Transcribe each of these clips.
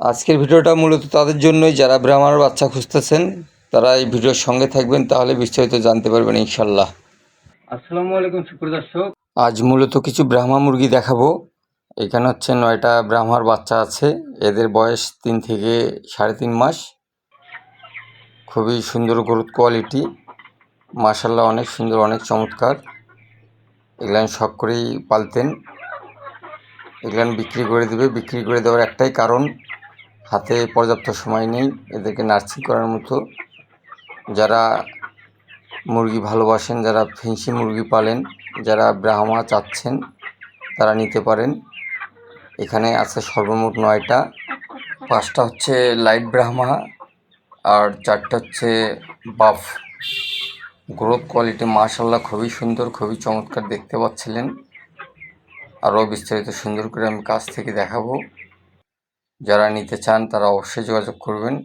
আজকের ভিডিওটা মূলত তাদের জন্যই যারা ব্রাহ্মার বাচ্চা খুঁজতেছেন, তারা এই ভিডিওর সঙ্গে থাকবেন, তাহলে বিস্তারিত জানতে পারবেন ইনশাল্লাহ। আসসালামু আলাইকুম সুপ্রিয় দর্শক। আজ মূলত কিছু ব্রাহ্মা মুরগি দেখাবো। এখানে হচ্ছে 9টা ব্রাহ্মার বাচ্চা আছে। এদের বয়স 3 থেকে 3.5 মাস। খুবই সুন্দর গ্রোথ কোয়ালিটি, মাশাল্লাহ অনেক সুন্দর, অনেক চমৎকার। এগুলান শখ করেই পালতেন, এগুলান বিক্রি করে দেবে। বিক্রি করে দেওয়ার একটাই কারণ, হাতে পর্যাপ্ত সময় নেই এদেরকে নার্সিং করার মতো। যারা মুরগি ভালোবাসেন, যারা ফেন্সি মুরগি পালেন, যারা ব্রাহ্মা চাচ্ছেন, তারা নিতে পারেন। এখানে আছে সর্বমোট 9টা। 5টা হচ্ছে লাইট ব্রাহ্মা আর 4টা হচ্ছে বাফ। গ্রোথ কোয়ালিটি মাশাল্লাহ খুবই সুন্দর, খুবই চমৎকার দেখতে পাচ্ছিলেন। আরও বিস্তারিত সুন্দর করে আমি কাছ থেকে দেখাবো। যারা নিতে চান তারা অবশ্যই যোগাযোগ করবেন।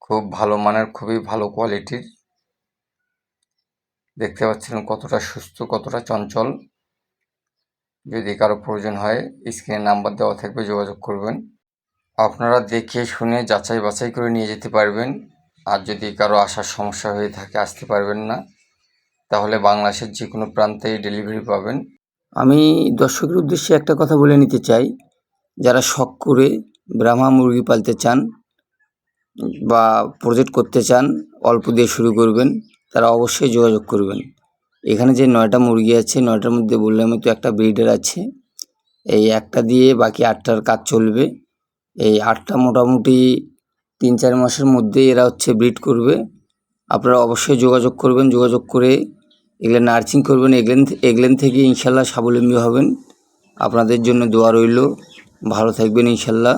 খুব ভালো মানের, খুবই ভালো কোয়ালিটির। দেখতে পাচ্ছিলেন কতটা সুস্থ, কতটা চঞ্চল। যদি কারো প্রয়োজন হয় স্ক্রিনে নাম্বার দেওয়া থাকবে, যোগাযোগ করবেন। আপনারা দেখে শুনে যাচাই বাছাই করে নিয়ে যেতে পারবেন। আর যদি কারো আসার সমস্যা হয়ে থাকে, আসতে পারবেন না, তাহলে বাংলাদেশের যে কোনো প্রান্তেই ডেলিভারি পাবেন। আমি দর্শকের উদ্দেশ্যে একটা কথা বলে নিতে চাই, যারা শখ করে ব্রাহ্মা মুরগি পালতে চান বা প্রজেক্ট করতে চান, অল্প দিয়ে শুরু করবেন, তারা অবশ্যই যোগাযোগ করবেন। এখানে যে 9টা মুরগি আছে, 9টার মধ্যে বললাম তো একটা ব্রিডার আছে। এই একটা দিয়ে বাকি 8টার কাজ চলবে। এই 8টা মোটামুটি 3-4 মাসের মধ্যেই এরা হচ্ছে ব্রিড করবে। আপনারা অবশ্যই যোগাযোগ করবেন, যোগাযোগ করে এগুলো নার্সিং করবেন। এগুলেন থেকে ইনশাল্লাহ স্বাবলম্বী হবেন। আপনাদের জন্য দোয়া রইল, ভালো থাকবেন ইনশাল্লাহ।